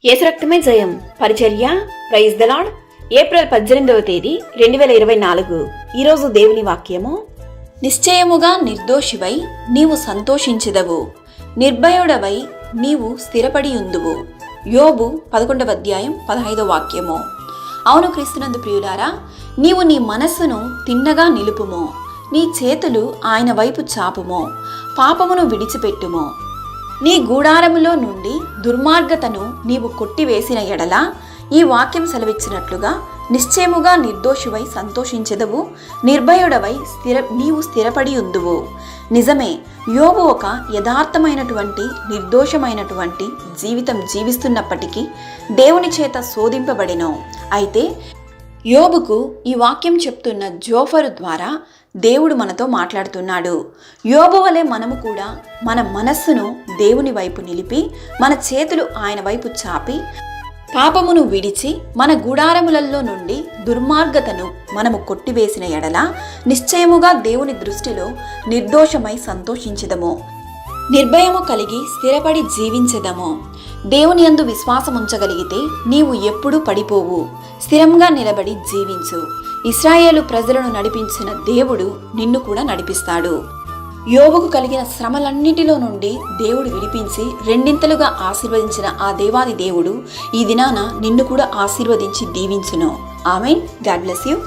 యేసు రక్తమే జయం పరిచర్య ప్రైజ్ ద లార్డ్. ఏప్రిల్ 18వ తేదీ 2024. ఈరోజు దేవుని వాక్యము. నిశ్చయముగా నిర్దోషివై నీవు సంతోషించెదవు, నిర్భయుడవై నీవు స్థిరపడి ఉందువు. యోబు 11వ అధ్యాయం 15వ వాక్యము. అవును క్రీస్తునందు ప్రియులారా, నీవు నీ మనస్సును తిన్నగా నిలుపుము, నీ చేతులు ఆయన వైపు చాపుము, పాపమును విడిచిపెట్టుము. నీ గూడారములో నుండి దుర్మార్గతను నీవు కొట్టివేసిన ఎడల, ఈ వాక్యం సెలవిచ్చినట్లుగా నిశ్చయముగా నిర్దోషివై సంతోషించెదవు, నిర్భయుడవై నీవు స్థిరపడి ఉందువు. నిజమే, యోబు ఒక యథార్థమైనటువంటి నిర్దోషమైనటువంటి జీవితం జీవిస్తున్నప్పటికీ దేవుని చేత శోధింపబడెను. అయితే యోబుకు ఈ వాక్యం చెప్తున్న జోఫరు ద్వారా దేవుడు మనతో మాట్లాడుతున్నాడు. యోబు వలె మనము కూడా మన మనస్సును దేవుని వైపు నిలిపి, మన చేతులు ఆయన వైపు చాపి, పాపమును విడిచి, మన గుడారములలో నుండి దుర్మార్గతను మనము కొట్టివేసిన ఎడల నిశ్చయముగా దేవుని దృష్టిలో నిర్దోషమై సంతోషించెదము, నిర్భయము కలిగి స్థిరపడి జీవించెదము. దేవుని యందు విశ్వాసం ఉంచగలిగితే నీవు ఎప్పుడూ పడిపోవు, స్థిరంగా నిలబడి జీవించు. ఇశ్రాయేలు ప్రజలను నడిపించిన దేవుడు నిన్ను కూడా నడిపిస్తాడు. యోబుకు కలిగిన శ్రమలన్నిటిలో నుండి దేవుడు విడిపించి రెండింతలుగా ఆశీర్వదించిన ఆ దేవాది దేవుడు ఈ దినాన నిన్ను కూడా ఆశీర్వదించి దీవించును. ఆమేన్. God bless you.